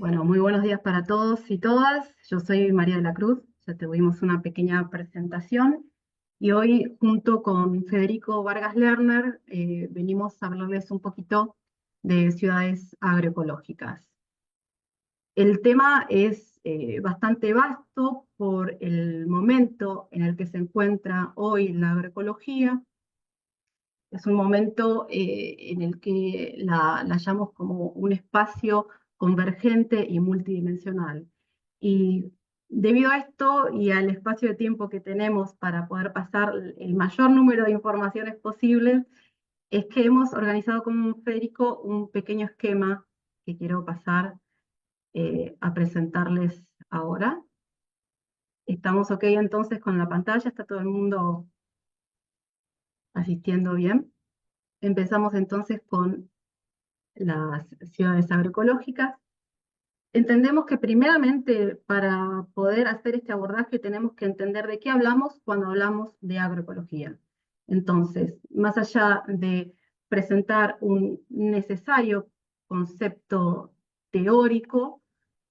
Bueno, muy buenos días para todos y todas. Yo soy María de la Cruz, ya tuvimos una pequeña presentación y hoy junto con Federico Vargas Lerner venimos a hablarles un poquito de ciudades agroecológicas. El tema es bastante vasto por el momento en el que se encuentra hoy la agroecología. Es un momento en el que la hallamos como un espacio convergente y multidimensional. Y debido a esto y al espacio de tiempo que tenemos para poder pasar el mayor número de informaciones posibles, es que hemos organizado con Federico un pequeño esquema que quiero pasar a presentarles ahora. ¿Estamos ok entonces con la pantalla? ¿Está todo el mundo asistiendo bien? Empezamos entonces con las ciudades agroecológicas. Entendemos que primeramente para poder hacer este abordaje tenemos que entender de qué hablamos cuando hablamos de agroecología. Entonces, más allá de presentar un necesario concepto teórico,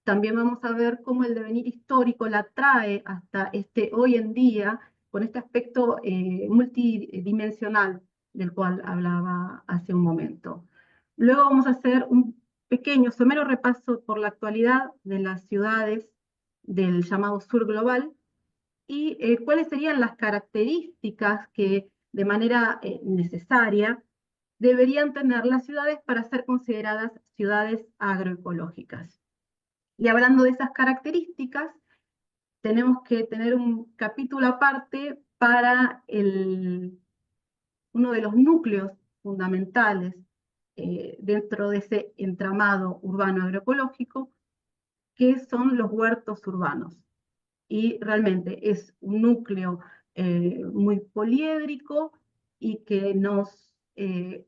también vamos a ver cómo el devenir histórico la trae hasta este hoy en día, con este aspecto multidimensional del cual hablaba hace un momento. Luego vamos a hacer un pequeño, somero repaso por la actualidad de las ciudades del llamado sur global y cuáles serían las características que de manera necesaria deberían tener las ciudades para ser consideradas ciudades agroecológicas. Y hablando de esas características, tenemos que tener un capítulo aparte para uno de los núcleos fundamentales dentro de ese entramado urbano agroecológico, que son los huertos urbanos. Y realmente es un núcleo muy poliédrico y que nos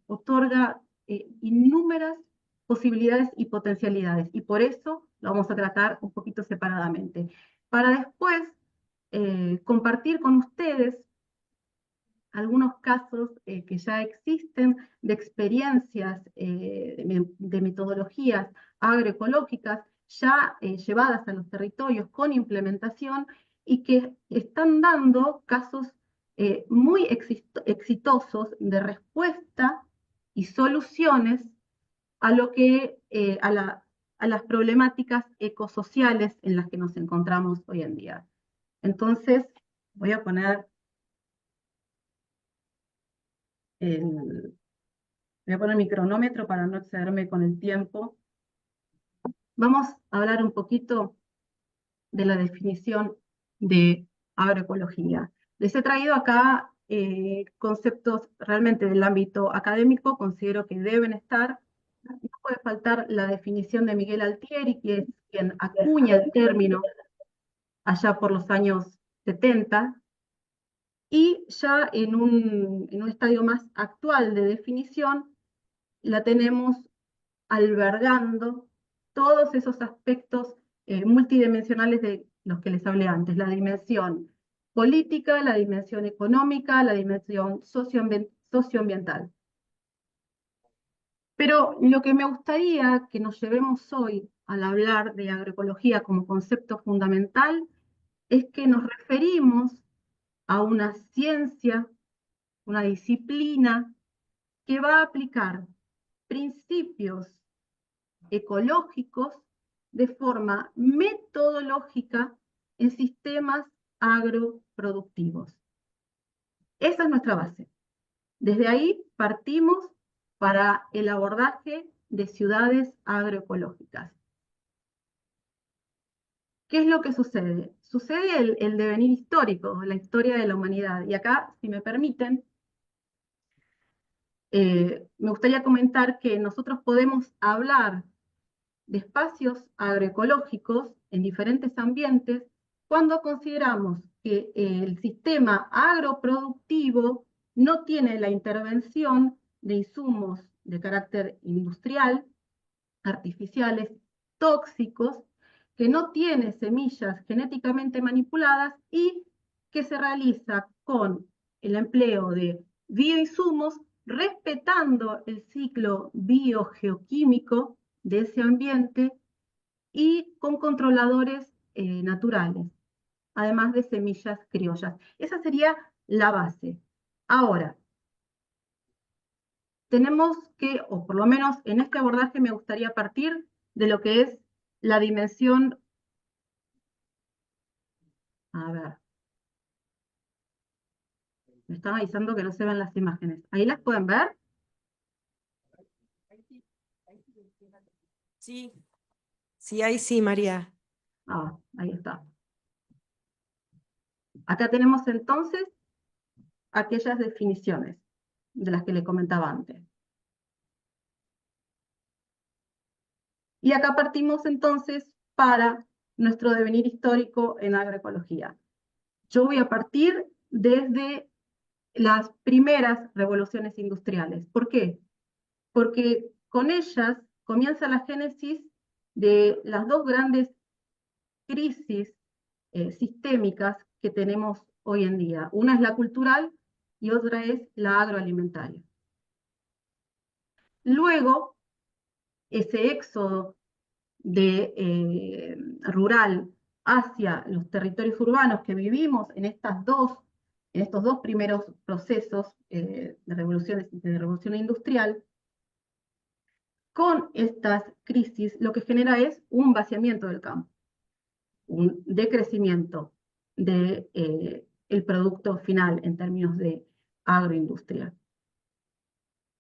otorga innúmeras posibilidades y potencialidades. Y por eso lo vamos a tratar un poquito separadamente. Para después compartir con ustedes algunos casos que ya existen de experiencias, de metodologías agroecológicas ya llevadas a los territorios con implementación y que están dando casos muy exitosos de respuesta y soluciones a lo que a las problemáticas ecosociales en las que nos encontramos hoy en día. Entonces, voy a poner el, voy a poner mi cronómetro para no excederme con el tiempo. Vamos a hablar un poquito de la definición de agroecología. Les he traído acá conceptos realmente del ámbito académico, considero que deben estar. No puede faltar la definición de Miguel Altieri, que es quien acuña el término allá por los años 70, y ya en un estadio más actual de definición, la tenemos albergando todos esos aspectos multidimensionales de los que les hablé antes, la dimensión política, la dimensión económica, la dimensión socioambiental. Pero lo que me gustaría que nos llevemos hoy al hablar de agroecología como concepto fundamental es que nos referimos a una ciencia, una disciplina que va a aplicar principios ecológicos de forma metodológica en sistemas agroproductivos. Esa es nuestra base. Desde ahí partimos para el abordaje de ciudades agroecológicas. ¿Qué es lo que sucede? Sucede el devenir histórico, la historia de la humanidad. Y acá, si me permiten, me gustaría comentar que nosotros podemos hablar de espacios agroecológicos en diferentes ambientes cuando consideramos que el sistema agroproductivo no tiene la intervención de insumos de carácter industrial, artificiales, tóxicos, que no tiene semillas genéticamente manipuladas y que se realiza con el empleo de bioinsumos respetando el ciclo biogeoquímico de ese ambiente y con controladores naturales, además de semillas criollas. Esa sería la base. Ahora, tenemos que, o por lo menos en este abordaje me gustaría partir de lo que es la dimensión, a ver, me están avisando que no se ven las imágenes. ¿Ahí las pueden ver? Sí, sí, ahí sí, María. Ah, ahí está. Acá tenemos entonces aquellas definiciones de las que le comentaba antes. Y acá partimos entonces para nuestro devenir histórico en agroecología. Yo voy a partir desde las primeras revoluciones industriales. ¿Por qué? Porque con ellas comienza la génesis de las dos grandes crisis sistémicas que tenemos hoy en día. Una es la cultural y otra es la agroalimentaria. Luego, ese éxodo de rural hacia los territorios urbanos que vivimos en estos dos primeros procesos de revolución industrial, con estas crisis lo que genera es un vaciamiento del campo, un decrecimiento del el producto final en términos de agroindustria.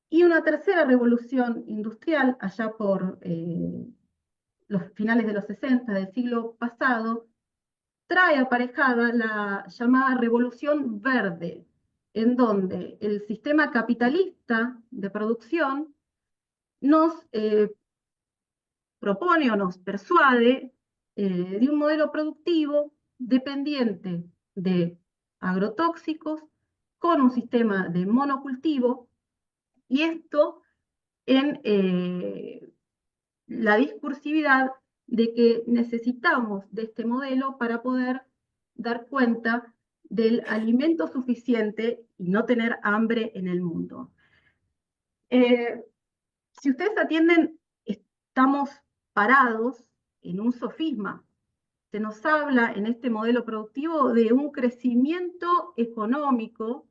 Y una tercera revolución industrial, allá por los finales de los 60 del siglo pasado, trae aparejada la llamada revolución verde, en donde el sistema capitalista de producción nos propone o nos persuade de un modelo productivo dependiente de agrotóxicos, con un sistema de monocultivo, y esto en la discursividad de que necesitamos de este modelo para poder dar cuenta del alimento suficiente y no tener hambre en el mundo. Eh, si ustedes atienden, estamos parados en un sofisma. Se nos habla en este modelo productivo de un crecimiento económico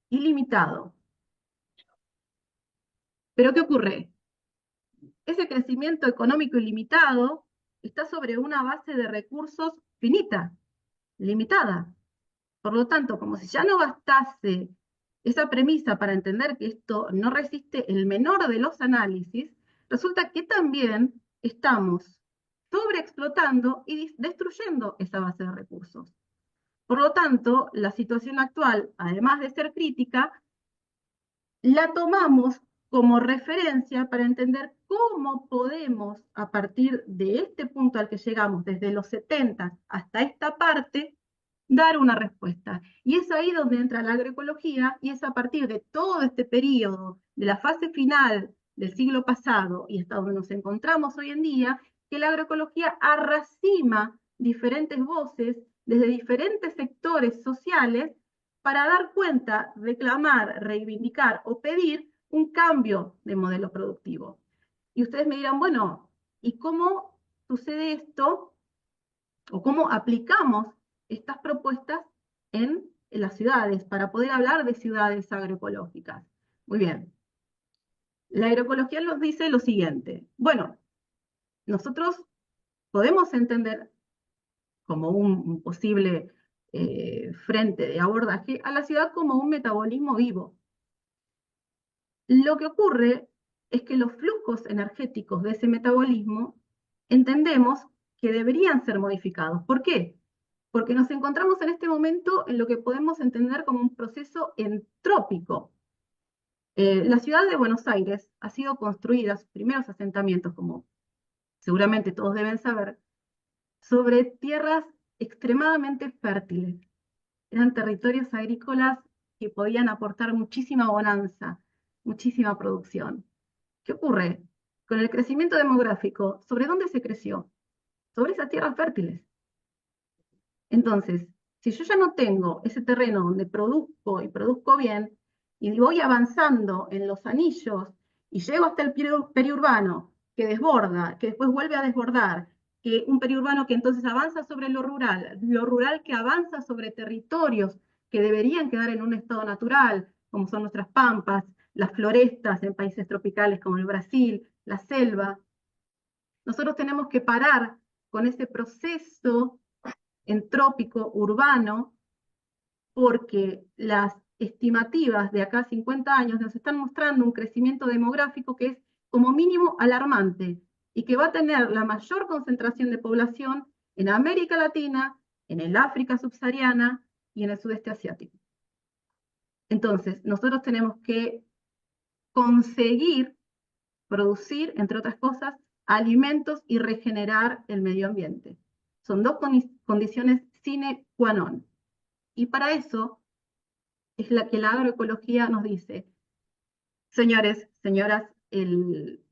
ilimitado. ¿Pero qué ocurre? Ese crecimiento económico ilimitado está sobre una base de recursos finita, limitada. Por lo tanto, como si ya no bastase esa premisa para entender que esto no resiste el menor de los análisis, resulta que también estamos sobreexplotando y destruyendo esa base de recursos. Por lo tanto, la situación actual, además de ser crítica, la tomamos como referencia para entender cómo podemos, a partir de este punto al que llegamos, desde los 70 hasta esta parte, dar una respuesta. Y es ahí donde entra la agroecología, y es a partir de todo este periodo, de la fase final del siglo pasado y hasta donde nos encontramos hoy en día, que la agroecología arracima diferentes voces desde diferentes sectores sociales para dar cuenta, reclamar, reivindicar o pedir un cambio de modelo productivo. Y ustedes me dirán, bueno, ¿y cómo sucede esto o cómo aplicamos estas propuestas en las ciudades para poder hablar de ciudades agroecológicas? Muy bien. La agroecología nos dice lo siguiente. Bueno, nosotros podemos entender como un posible frente de abordaje a la ciudad como un metabolismo vivo. Lo que ocurre es que los flujos energéticos de ese metabolismo entendemos que deberían ser modificados. ¿Por qué? Porque nos encontramos en este momento en lo que podemos entender como un proceso entrópico. La ciudad de Buenos Aires ha sido construida, sus primeros asentamientos, como seguramente todos deben saber, sobre tierras extremadamente fértiles. Eran territorios agrícolas que podían aportar muchísima bonanza, muchísima producción. ¿Qué ocurre? Con el crecimiento demográfico, ¿sobre dónde se creció? Sobre esas tierras fértiles. Entonces, si yo ya no tengo ese terreno donde produzco y produzco bien, y voy avanzando en los anillos y llego hasta el periurbano que desborda, que después vuelve a desbordar, que un periurbano que entonces avanza sobre lo rural que avanza sobre territorios que deberían quedar en un estado natural, como son nuestras pampas, las florestas en países tropicales como el Brasil, la selva. Nosotros tenemos que parar con ese proceso entrópico urbano porque las estimativas de acá a 50 años nos están mostrando un crecimiento demográfico que es como mínimo alarmante y que va a tener la mayor concentración de población en América Latina, en el África subsahariana y en el sudeste asiático. Entonces, nosotros tenemos que conseguir producir, entre otras cosas, alimentos y regenerar el medio ambiente. Son dos condiciones sine qua non. Y para eso es la que la agroecología nos dice, señores, señoras, el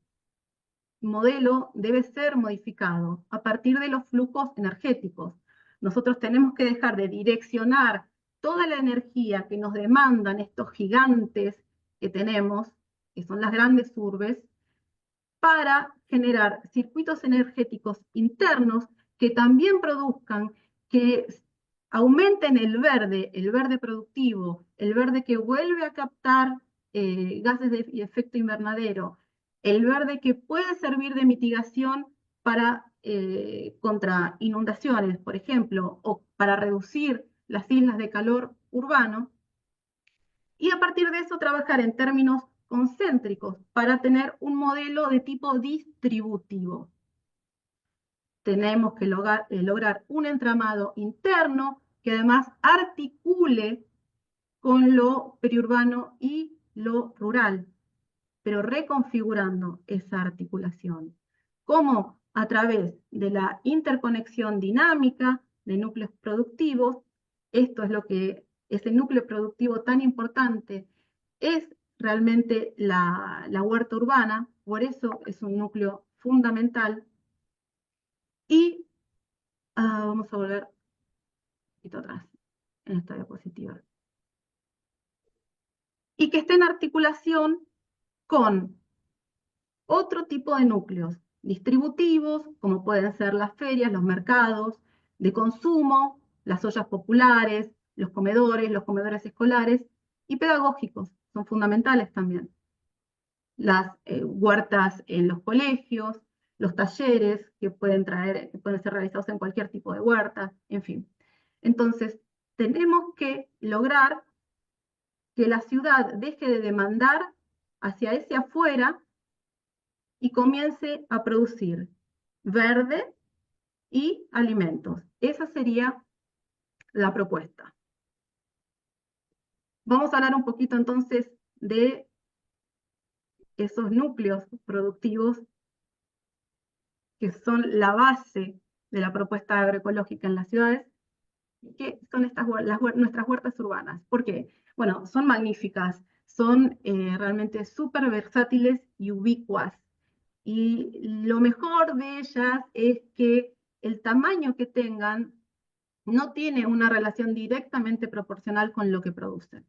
modelo debe ser modificado a partir de los flujos energéticos. Nosotros tenemos que dejar de direccionar toda la energía que nos demandan estos gigantes que tenemos, que son las grandes urbes, para generar circuitos energéticos internos que también produzcan, que aumenten el verde productivo, el verde que vuelve a captar gases de efecto invernadero, el verde que puede servir de mitigación para, contra inundaciones, por ejemplo, o para reducir las islas de calor urbano, y a partir de eso trabajar en términos concéntricos para tener un modelo de tipo distributivo. Tenemos que lograr un entramado interno que además articule con lo periurbano y lo rural, pero reconfigurando esa articulación. ¿Cómo? A través de la interconexión dinámica de núcleos productivos. Esto es lo que ese núcleo productivo tan importante es realmente la huerta urbana, por eso es un núcleo fundamental. Y vamos a volver un poquito atrás en esta diapositiva. Y que esté en articulación con otro tipo de núcleos distributivos, como pueden ser las ferias, los mercados de consumo, las ollas populares, los comedores escolares, y pedagógicos, son fundamentales también. Las huertas en los colegios, los talleres que pueden ser realizados en cualquier tipo de huerta, en fin. Entonces, tenemos que lograr que la ciudad deje de demandar hacia ese afuera y comience a producir verde y alimentos. Esa sería la propuesta. Vamos a hablar un poquito entonces de esos núcleos productivos que son la base de la propuesta agroecológica en las ciudades, que son nuestras huertas urbanas. ¿Por qué? Bueno, son magníficas, son realmente súper versátiles y ubicuas. Y lo mejor de ellas es que el tamaño que tengan no tiene una relación directamente proporcional con lo que producen.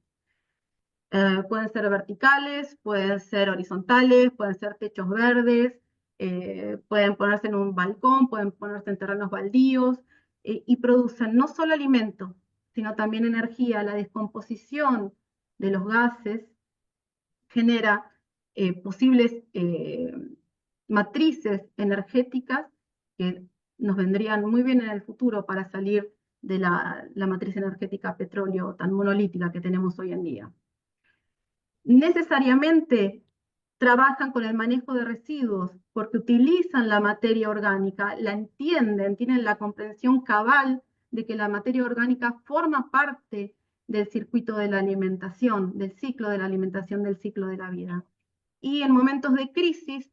Pueden ser verticales, pueden ser horizontales, pueden ser techos verdes, pueden ponerse en un balcón, pueden ponerse en terrenos baldíos, y producen no solo alimento, sino también energía. La descomposición de los gases genera posibles matrices energéticas que nos vendrían muy bien en el futuro para salir de la matriz energética petróleo tan monolítica que tenemos hoy en día. Necesariamente trabajan con el manejo de residuos porque utilizan la materia orgánica, la entienden, tienen la comprensión cabal de que la materia orgánica forma parte del circuito de la alimentación, del ciclo de la alimentación, del ciclo de la vida. Y en momentos de crisis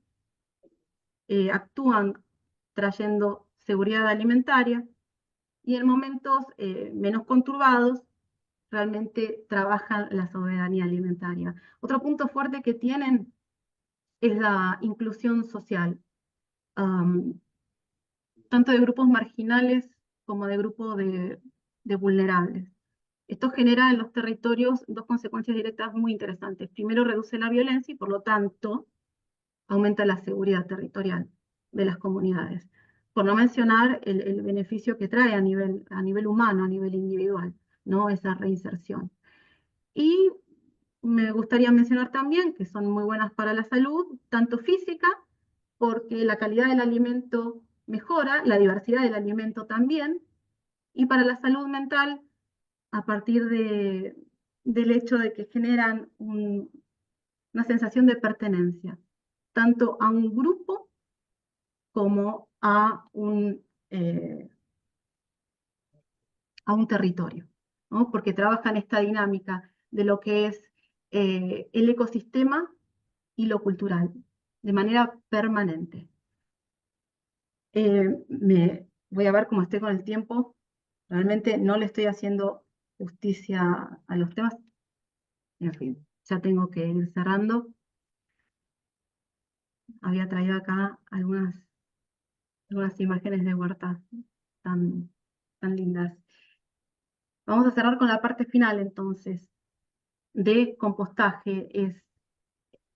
actúan trayendo seguridad alimentaria y en momentos menos conturbados realmente trabajan la soberanía alimentaria. Otro punto fuerte que tienen es la inclusión social, um, tanto de grupos marginales como de grupos de vulnerables. Esto genera en los territorios dos consecuencias directas muy interesantes. Primero, reduce la violencia y por lo tanto aumenta la seguridad territorial de las comunidades. por no mencionar el beneficio que trae a nivel humano, a nivel individual, ¿no? Esa reinserción. Y me gustaría mencionar también que son muy buenas para la salud, tanto física, porque la calidad del alimento mejora, la diversidad del alimento también, y para la salud mental, a partir del hecho de que generan una sensación de pertenencia, tanto a un grupo como a un territorio, ¿no? Porque trabajan esta dinámica de lo que es el ecosistema y lo cultural, de manera permanente. Voy a ver cómo estoy con el tiempo. Realmente no le estoy haciendo justicia a los temas. En fin, ya tengo que ir cerrando. Había traído acá algunas imágenes de huertas tan, tan lindas. Vamos a cerrar con la parte final entonces de compostaje. Es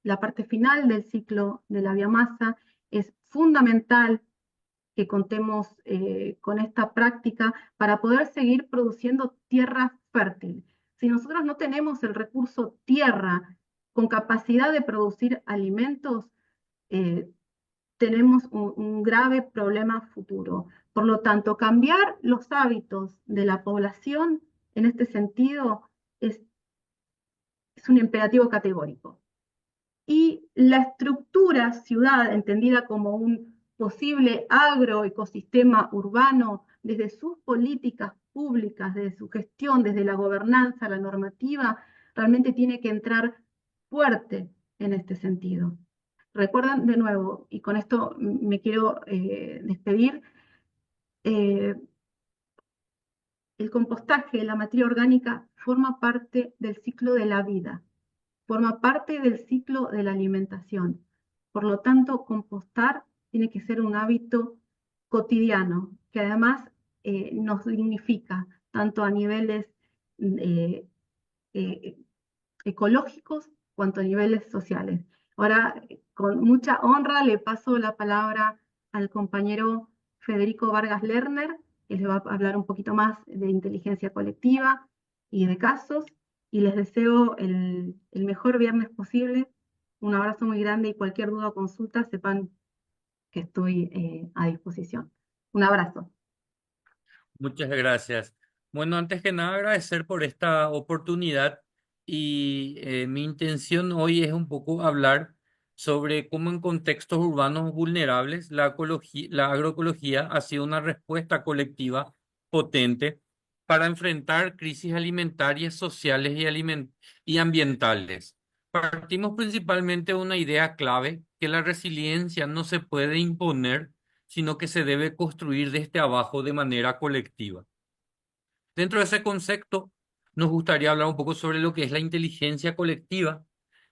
la parte final del ciclo de la biomasa. Es fundamental que contemos con esta práctica para poder seguir produciendo tierra fértil. Si nosotros no tenemos el recurso tierra con capacidad de producir alimentos, eh, tenemos un grave problema futuro. Por lo tanto, cambiar los hábitos de la población en este sentido es un imperativo categórico. Y la estructura ciudad, entendida como un posible agroecosistema urbano, desde sus políticas públicas, desde su gestión, desde la gobernanza, la normativa, realmente tiene que entrar fuerte en este sentido. Recuerdan de nuevo, y con esto me quiero despedir, eh, el compostaje, la materia orgánica, forma parte del ciclo de la vida, forma parte del ciclo de la alimentación. Por lo tanto, compostar tiene que ser un hábito cotidiano, que además nos dignifica, tanto a niveles eh, eh, ecológicos cuanto a niveles sociales. Ahora, con mucha honra, le paso la palabra al compañero Federico Vargas Lerner, que les va a hablar un poquito más de inteligencia colectiva y de casos, y les deseo el mejor viernes posible. Un abrazo muy grande y cualquier duda o consulta, sepan que estoy a disposición. Un abrazo. Muchas gracias. Bueno, antes que nada agradecer por esta oportunidad y mi intención hoy es un poco hablar sobre cómo en contextos urbanos vulnerables la agroecología ha sido una respuesta colectiva potente para enfrentar crisis alimentarias, sociales y ambientales. Partimos principalmente de una idea clave, que la resiliencia no se puede imponer, sino que se debe construir desde abajo de manera colectiva. Dentro de ese concepto, nos gustaría hablar un poco sobre lo que es la inteligencia colectiva,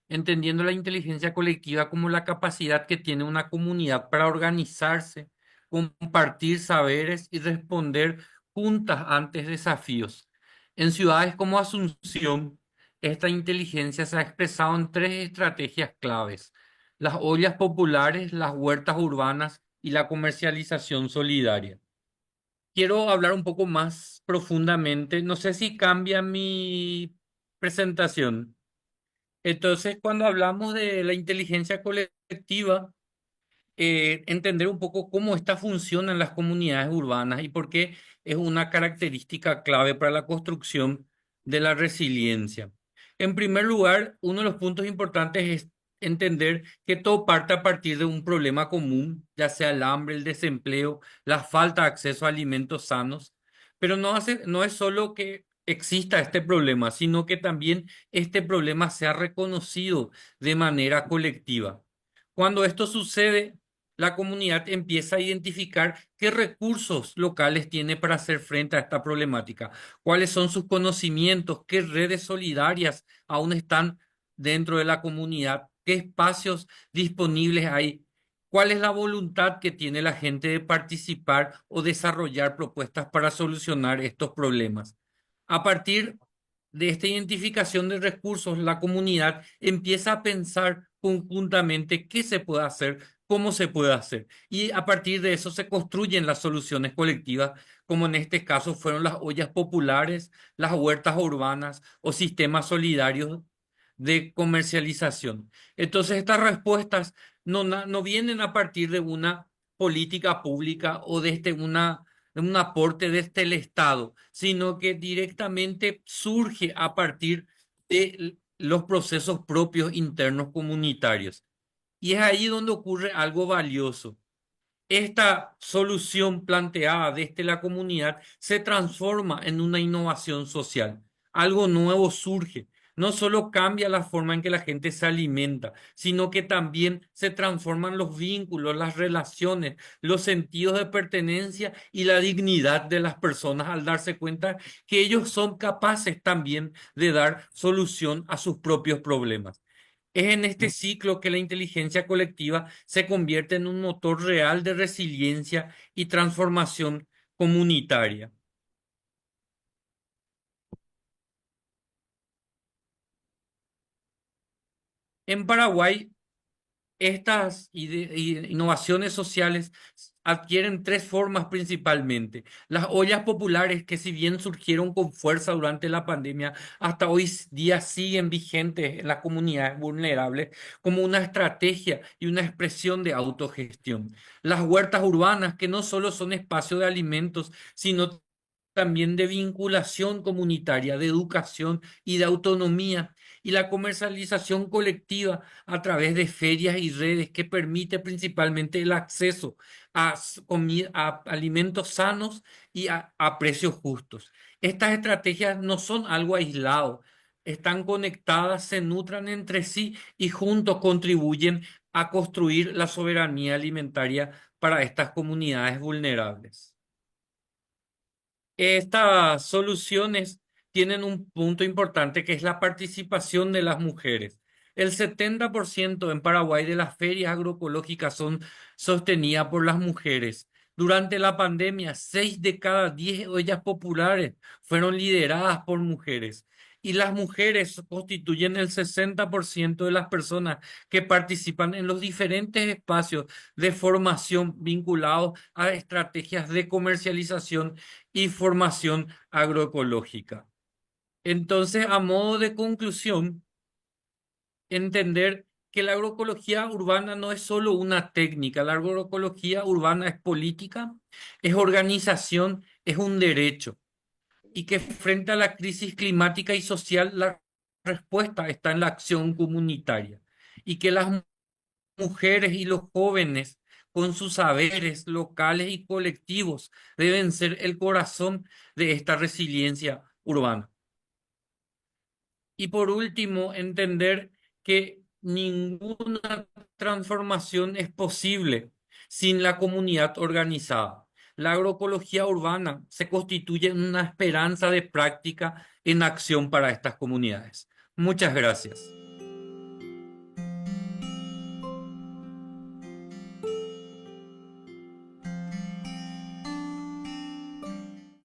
entendiendo la inteligencia colectiva como la capacidad que tiene una comunidad para organizarse, compartir saberes y responder juntas ante desafíos. En ciudades como Asunción, esta inteligencia se ha expresado en tres estrategias claves: las ollas populares, las huertas urbanas y la comercialización solidaria. Quiero hablar un poco más profundamente. No sé si cambia mi presentación. Entonces, cuando hablamos de la inteligencia colectiva, entender un poco cómo esta funciona en las comunidades urbanas y por qué es una característica clave para la construcción de la resiliencia. En primer lugar, uno de los puntos importantes es entender que todo parte a partir de un problema común, ya sea el hambre, el desempleo, la falta de acceso a alimentos sanos, pero no es solo que exista este problema, sino que también este problema sea reconocido de manera colectiva. Cuando esto sucede, la comunidad empieza a identificar qué recursos locales tiene para hacer frente a esta problemática, cuáles son sus conocimientos, qué redes solidarias aún están dentro de la comunidad, qué espacios disponibles hay, cuál es la voluntad que tiene la gente de participar o desarrollar propuestas para solucionar estos problemas. A partir de esta identificación de recursos, la comunidad empieza a pensar conjuntamente qué se puede hacer cómo se puede hacer. Y a partir de eso se construyen las soluciones colectivas, como en este caso fueron las ollas populares, las huertas urbanas o sistemas solidarios de comercialización. Entonces, estas respuestas no vienen a partir de una política pública o desde de un aporte desde el Estado, sino que directamente surge a partir de los procesos propios internos comunitarios. Y es ahí donde ocurre algo valioso. Esta solución planteada desde la comunidad se transforma en una innovación social. Algo nuevo surge. No solo cambia la forma en que la gente se alimenta, sino que también se transforman los vínculos, las relaciones, los sentidos de pertenencia y la dignidad de las personas al darse cuenta que ellos son capaces también de dar solución a sus propios problemas. Es en este ciclo que la inteligencia colectiva se convierte en un motor real de resiliencia y transformación comunitaria. En Paraguay, estas innovaciones sociales adquieren tres formas principalmente. Las ollas populares, que si bien surgieron con fuerza durante la pandemia, hasta hoy día siguen vigentes en las comunidades vulnerables como una estrategia y una expresión de autogestión. Las huertas urbanas, que no solo son espacios de alimentos, sino también de vinculación comunitaria, de educación y de autonomía, y la comercialización colectiva a través de ferias y redes que permite principalmente el acceso a alimentos sanos y a precios justos. Estas estrategias no son algo aislado, están conectadas, se nutren entre sí y juntos contribuyen a construir la soberanía alimentaria para estas comunidades vulnerables. Estas soluciones tienen un punto importante que es la participación de las mujeres. El 70% en Paraguay de las ferias agroecológicas son sostenidas por las mujeres. Durante la pandemia, 6 de cada 10 ollas populares fueron lideradas por mujeres. Y las mujeres constituyen el 60% de las personas que participan en los diferentes espacios de formación vinculados a estrategias de comercialización y formación agroecológica. Entonces, a modo de conclusión, entender que la agroecología urbana no es solo una técnica, la agroecología urbana es política, es organización, es un derecho, y que frente a la crisis climática y social, la respuesta está en la acción comunitaria, y que las mujeres y los jóvenes, con sus saberes locales y colectivos, deben ser el corazón de esta resiliencia urbana. Y por último, entender que ninguna transformación es posible sin la comunidad organizada. La agroecología urbana se constituye en una esperanza de práctica en acción para estas comunidades. Muchas gracias.